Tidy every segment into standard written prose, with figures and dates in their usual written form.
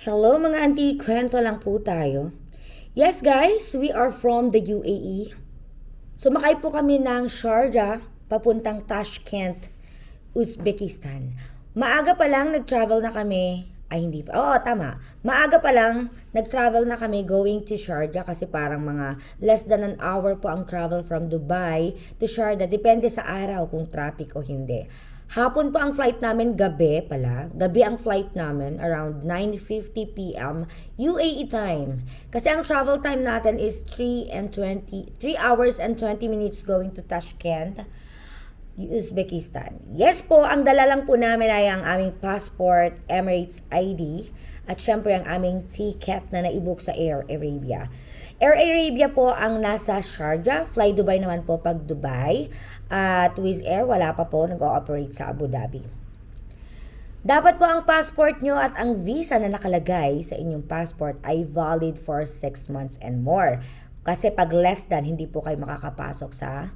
Hello mga auntie, kwento lang po tayo. Yes guys, we are from the UAE. Sumakay po kami ng Sharjah papuntang Tashkent, Uzbekistan. Maaga pa lang nag-travel na kami. Ay hindi pa. Oo, tama. Maaga pa lang nag-travel na kami going to Sharjah kasi parang mga less than an hour po ang travel from Dubai to Sharjah. Depende sa araw kung traffic o hindi. Hapon po ang flight namin, gabi pala. Gabi ang flight namin, around 9:50 p.m. UAE time. Kasi ang travel time natin is 3 hours and 20 minutes going to Tashkent, Uzbekistan. Yes po, ang dala lang po namin ay ang aming passport, Emirates ID, at syempre ang aming ticket na naibook sa Air Arabia. Air Arabia po ang nasa Sharjah, Fly Dubai naman po pag Dubai, at Wizz Air wala pa po, nag-ooperate sa Abu Dhabi. Dapat po ang passport nyo at ang visa na nakalagay sa inyong passport ay valid for 6 months and more. Kasi pag less than, hindi po kayo makakapasok sa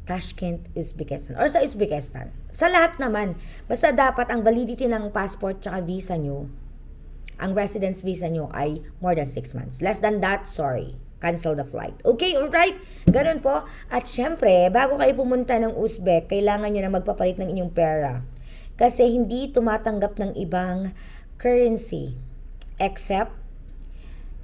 Tashkent, Uzbekistan or sa Uzbekistan. Sa lahat naman, basta dapat ang validity ng passport tsaka visa nyo, ang residence visa nyo ay more than 6 months. Less than that, sorry. Cancel the flight. Okay, alright? Ganun po. At syempre, bago kayo pumunta ng Uzbek, kailangan nyo na magpapalit ng inyong pera. Kasi hindi tumatanggap ng ibang currency except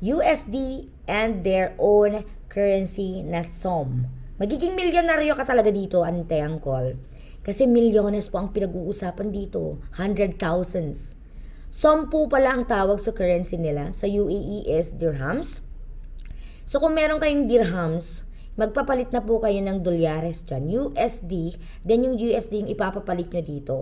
USD and their own currency na SOM. Magiging milyonaryo ka talaga dito, ante, uncle. Kasi milyones po ang pinag-uusapan dito. 100,000s. SOM pala ang tawag sa currency nila. Sa UAE is dirhams. So kung meron kayong dirhams, magpapalit na po kayo ng dolyares dyan. USD, then yung USD yung ipapapalit nyo dito.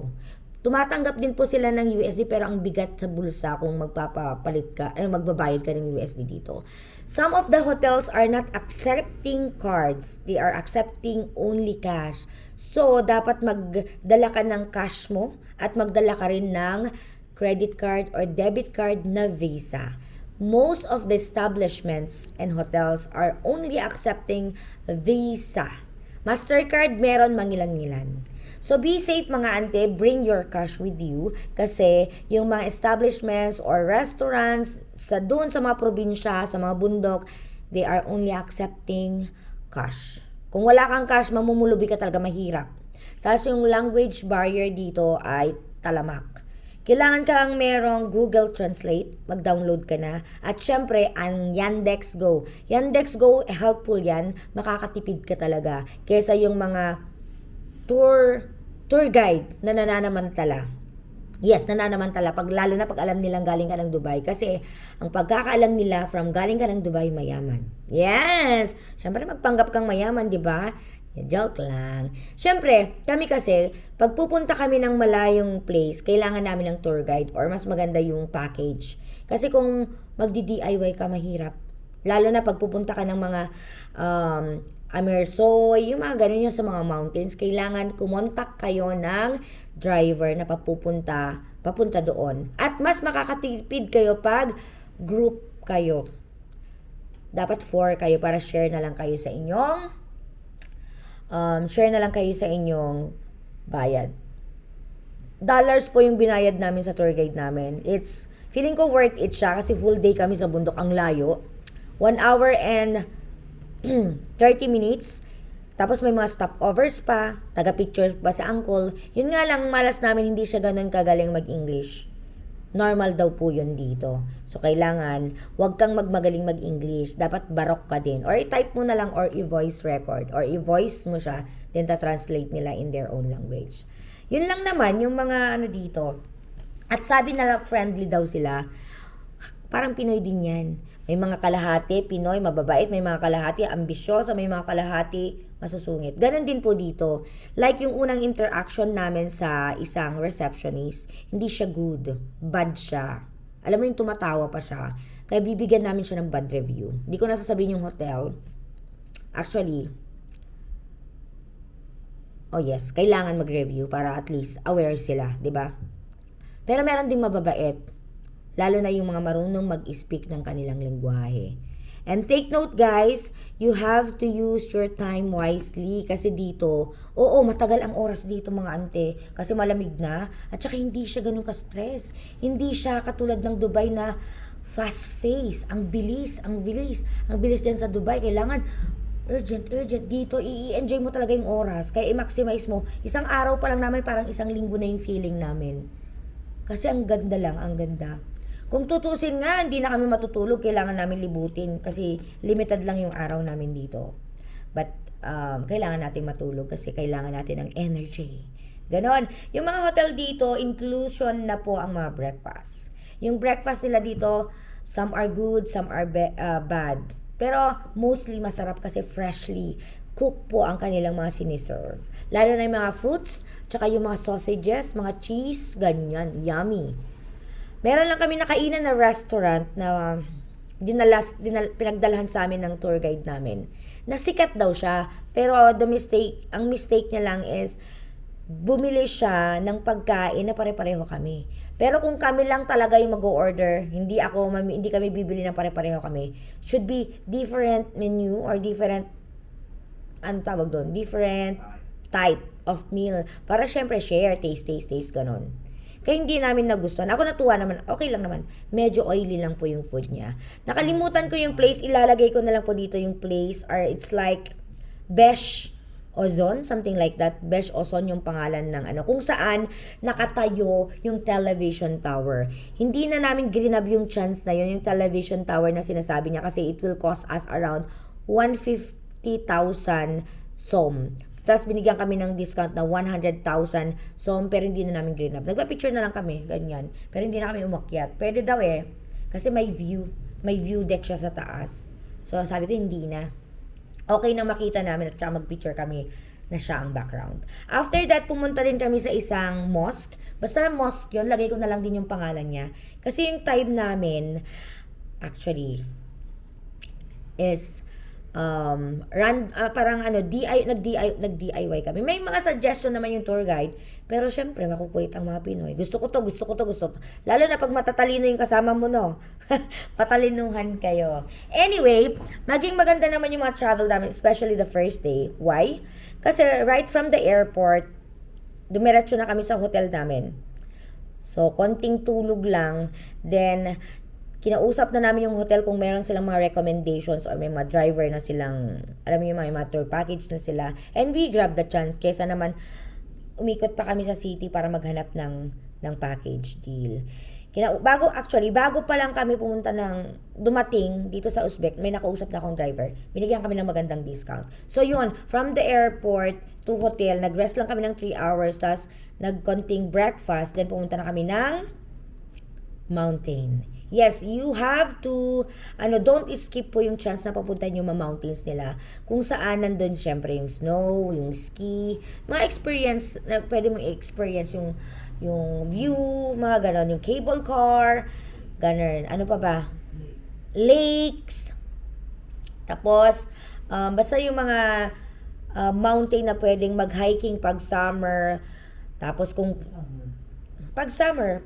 Tumatanggap din po sila ng USD pero ang bigat sa bulsa kung magbabayad ka ng USD dito. Some of the hotels are not accepting cards. They are accepting only cash. So, dapat magdala ka ng cash mo at magdala ka rin ng credit card or debit card na visa. Most of the establishments and hotels are only accepting visa. Mastercard meron mangilan-ngilan. So be safe mga ante, bring your cash with you kasi yung mga establishments or restaurants doon sa mga probinsya, sa mga bundok, they are only accepting cash. Kung wala kang cash, mamumulubi ka talaga, mahirap. Tapos yung language barrier dito ay talamak. Kailangan kang merong Google Translate, mag-download ka na. At syempre, ang Yandex Go. Yandex Go, helpful yan. Makakatipid ka talaga. Kesa yung mga tour guide na nananamantala. Yes, nananamantala. Lalo na pag alam nilang galing ka ng Dubai. Kasi ang pagkakaalam nila from galing ka ng Dubai, mayaman. Yes! Syempre, magpanggap kang mayaman, di ba? Joke lang. Siyempre, kami kasi, pag pupunta kami ng malayong place, kailangan namin ng tour guide or mas maganda yung package. Kasi kung magdi-DIY ka, mahirap. Lalo na pag pupunta ka ng mga Amersoy, yung mga ganun yung sa mga mountains, kailangan kumontak kayo ng driver na papunta doon. At mas makakatipid kayo pag group kayo. Dapat 4 kayo para share na lang kayo sa inyong bayad. Dollars po yung binayad namin sa tour guide namin. Feeling ko worth it siya kasi full day kami sa bundok, ang layo. 1 hour and 30 minutes. Tapos may mga stopovers pa, taga-pictures pa sa uncle. Yun nga lang, malas namin hindi siya ganun kagaling mag-English. Normal daw po yun dito. So, kailangan, wag kang magmagaling mag-English. Dapat barok ka din. Or i-type mo na lang or i-voice record. Or i-voice mo siya, then ta-translate nila in their own language. Yun lang naman, yung mga dito. At sabi nila, friendly daw sila. Parang Pinoy din yan. May mga kalahati, Pinoy, mababait. May mga kalahati, ambisyoso. May mga kalahati, masusungit. Ganon din po dito. Like yung unang interaction namin sa isang receptionist, hindi siya good. Bad siya. Alam mo yung tumatawa pa siya. Kaya bibigyan namin siya ng bad review. Hindi ko nasasabihin yung hotel. Actually, oh yes, kailangan mag-review para at least aware sila, di ba? Pero meron ding mababait. Lalo na yung mga marunong mag-speak ng kanilang lengguwahe. And take note guys, you have to use your time wisely kasi dito, oo, matagal ang oras dito mga ante kasi malamig na at saka hindi siya ganun ka-stress. Hindi siya katulad ng Dubai na fast pace, ang bilis, ang bilis. Ang bilis dyan sa Dubai, kailangan urgent. Dito, i-enjoy mo talaga yung oras. Kaya i-maximize mo. Isang araw pa lang namin, parang isang linggo na yung feeling namin. Kasi ang ganda lang, ang ganda. Kung tutusin nga, hindi na kami matutulog, kailangan namin libutin kasi limited lang yung araw namin dito. But kailangan natin matulog kasi kailangan natin ng energy. Ganon. Yung mga hotel dito, inclusion na po ang mga breakfast. Yung breakfast nila dito, some are good, some are bad. Pero mostly masarap kasi freshly cooked po ang kanilang mga siniserve. Lalo na yung mga fruits, tsaka yung mga sausages, mga cheese, ganyan, yummy. Meron lang kami nakainan na restaurant na pinagdalhan sa amin ng tour guide namin. Nasikat daw siya, pero ang mistake niya lang is bumili siya ng pagkain na pare-pareho kami. Pero kung kami lang talaga yung mag-order, hindi kami bibili ng pare-pareho kami. Should be different menu or different different type of meal. Para syempre share, taste, ganon. Kaya hindi namin nagustuhan. Ako natuwa naman, okay lang naman. Medyo oily lang po yung food niya. Nakalimutan ko yung place, ilalagay ko na lang po dito yung place, or it's like Besh Ozon, something like that. Besh Ozon yung pangalan ng kung saan nakatayo yung television tower. Hindi na namin grinab yung chance na yun, yung television tower na sinasabi niya kasi it will cost us around 150,000 som. Tapos binigyan kami ng discount na 100,000 som, pero hindi na namin grinab. Nagpa-picture na lang kami, ganyan. Pero hindi na kami umakyat. Pwede daw kasi may view deck siya sa taas. So sabi ko hindi na. Okay na makita namin at saka mag-picture kami na siya ang background. After that, pumunta din kami sa isang mosque. Basta mosque yun, lagay ko na lang din yung pangalan niya. Kasi yung time namin, actually, is nag-DIY kami. May mga suggestion naman yung tour guide, pero syempre makukulit ang mga Pinoy. Gusto ko to. Lalo na pag matatalino yung kasama mo, no? Patalinuhan kayo. Anyway, maging maganda naman yung mga travel namin, especially the first day. Why? Kasi right from the airport, dumiretso na kami sa hotel namin. So, konting tulog lang. Then, kinausap na namin yung hotel kung meron silang mga recommendations or may mga driver na silang, alam mo yung mga tour package na sila. And we grabbed the chance kesa naman umikot pa kami sa city para maghanap ng package deal. Bago pa lang kami dumating dito sa Uzbek, may nakausap na akong driver. Binigyan kami ng magandang discount. So yun, from the airport to hotel, nag-rest lang kami ng 3 hours, tas nag-konting breakfast, then pumunta na kami ng mountain. Yes, you have to, don't skip po yung chance na papuntahin yung mga mountains nila. Kung saan nandun syempre yung snow, yung ski, mga experience, na pwede mong i-experience yung view, mga ganon, yung cable car, ganon, ano pa ba? Lakes, tapos, basta yung mga mountain na pwedeng mag-hiking pag summer, tapos kung pag summer,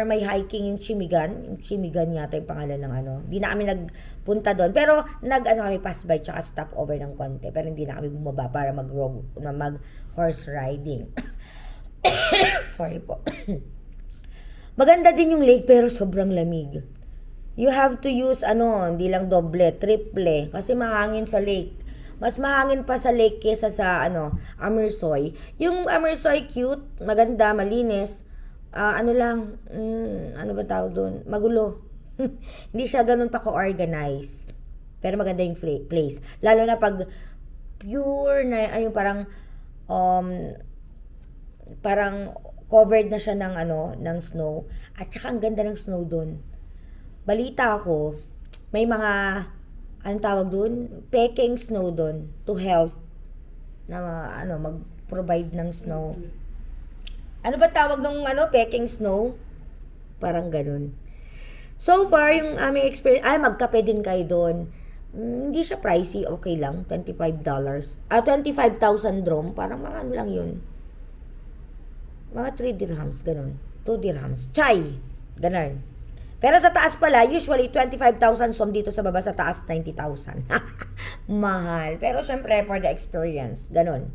may hiking yung Chimigan yata yung pangalan ng Hindi na kami nagpunta doon. Pero kami pass by tsaka stop over ng konti. Pero hindi na kami bumaba para mag horse riding. Sorry po. Maganda din yung lake pero sobrang lamig. You have to use hindi lang doble, triple. Kasi mahangin sa lake. Mas mahangin pa sa lake kesa sa Amersoy. Yung Amersoy cute, maganda, malinis. Ano ba tawag doon? Magulo. Hindi siya ganun pa ko-organize. Pero maganda yung place. Lalo na pag pure na, parang covered na siya ng snow. At saka ang ganda ng snow doon. Balita ko, may mga, tawag doon? Peking snow doon to help na, mag-provide ng snow. Ano ba tawag nung peking snow? Parang ganun. So far, yung aming experience, magkape din kayo doon. Hindi siya pricey, okay lang. $25. 25,000 drom. Parang mga lang yun. Mga 3 dirhams, ganun. 2 dirhams. Chai! Ganun. Pero sa taas pala, usually 25,000 som dito sa baba, sa taas 90,000. Mahal. Pero syempre, for the experience, ganun.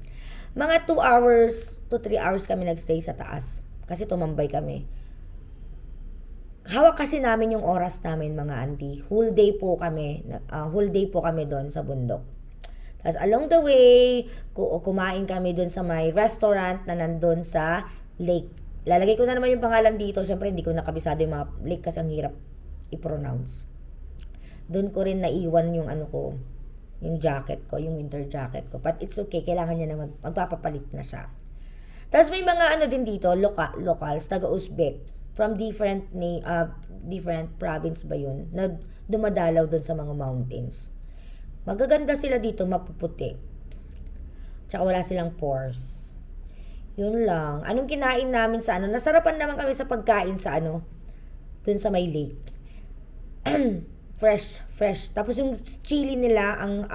Mga 2 hours to 3 hours kami nagstay sa taas. Kasi tumambay kami. Hawak kasi namin yung oras namin, mga auntie. Whole day po kami doon sa bundok. Tapos along the way, kumain kami doon sa may restaurant na nandun sa lake. Lalagay ko na naman yung pangalan dito. Siyempre, hindi ko nakabisado yung mga lake kasi ang hirap i-pronounce. Doon ko rin naiwan yung yung jacket ko, yung winter jacket ko. But it's okay, kailangan niya na magpapapalit na siya. Tapos may mga din dito, locals, taga-Uzbek, from different province ba yun, na dumadalaw doon sa mga mountains. Magaganda sila dito, mapuputi. Tsaka wala silang pores. Yun lang. Anong kinain namin sa Nasarapan naman kami sa pagkain sa dun sa may lake. fresh. Tapos yung chili nila ang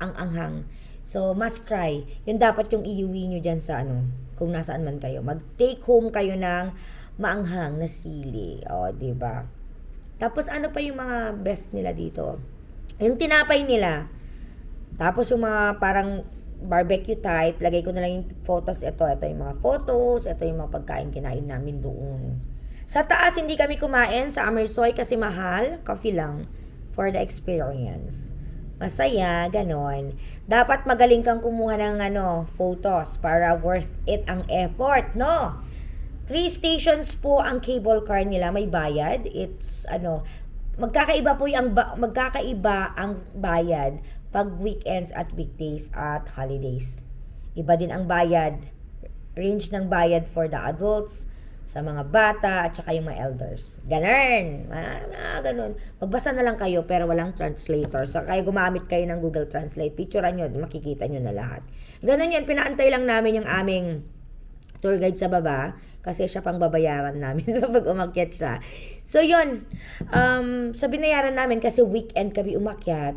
anghang. So must try. Yun dapat yung iuwi nyo diyan sa kung nasaan man kayo. Mag-take home kayo ng maanghang na sili. O, di ba? Tapos pa yung mga best nila dito? Yung tinapay nila. Tapos yung mga parang barbecue type, lagay ko na lang yung photos. Ito yung mga photos, ito yung mga pagkain kinain namin doon. Sa taas, hindi kami kumain sa Amersoy kasi mahal. Coffee lang for the experience. Masaya, ganon. Dapat magaling kang kumuha ng photos para worth it ang effort, no? 3 stations po ang cable car nila, may bayad. It's magkakaiba ang bayad pag weekends at weekdays at holidays. Iba din ang bayad, range ng bayad for the adults, sa mga bata, at saka yung mga elders. Ganun. Ganun. Magbasa na lang kayo pero walang translator. So kaya gumamit kayo ng Google Translate. Picturean nyo, makikita nyo na lahat. Ganun yan, pinaantay lang namin yung aming tour guide sa baba kasi siya pang babayaran namin kapag umakyat siya. So yun, sa binayaran namin kasi weekend kami umakyat,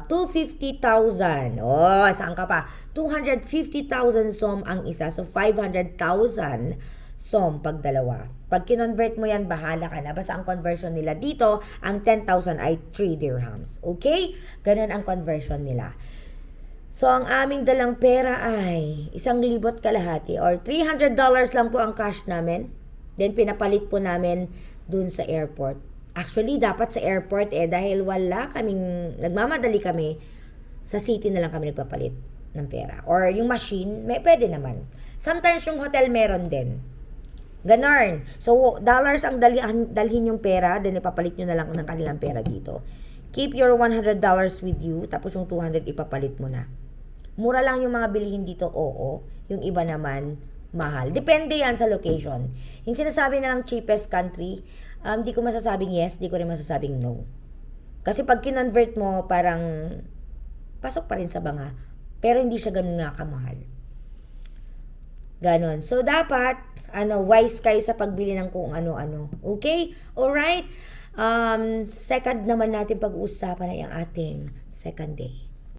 250,000. Oh, saan ka pa? 250,000 som ang isa. So 500,000 som pag dalawa. Pag kinonvert mo yan, bahala ka na. Basta ang conversion nila dito, ang 10,000 ay 3 dirhams. Okay? Ganun ang conversion nila. So, ang aming dalang pera ay 1,000 kalahati or $300 lang po ang cash namin. Then, pinapalit po namin dun sa airport. Actually, dapat sa airport dahil nagmamadali kami, sa city na lang kami nagpapalit ng pera. Or yung machine, pwede naman. Sometimes yung hotel meron din. Ganon. So, dollars ang dalhin yung pera, then ipapalit nyo na lang ng kanilang pera dito. Keep your $100 with you, tapos yung 200 ipapalit mo na. Mura lang yung mga bilihin dito, oo. Yung iba naman, mahal. Depende yan sa location. Yung sinasabi na lang cheapest country, di ko masasabing yes, di ko rin masasabing no. Kasi pag kinonvert mo, parang pasok pa rin sa banga. Pero hindi siya ganun nga kamahal. Ganon. So, dapat, wise kayo sa pagbili ng kung ano-ano. Okay? Alright? Second naman natin pag-uusapan ay ang ating second day.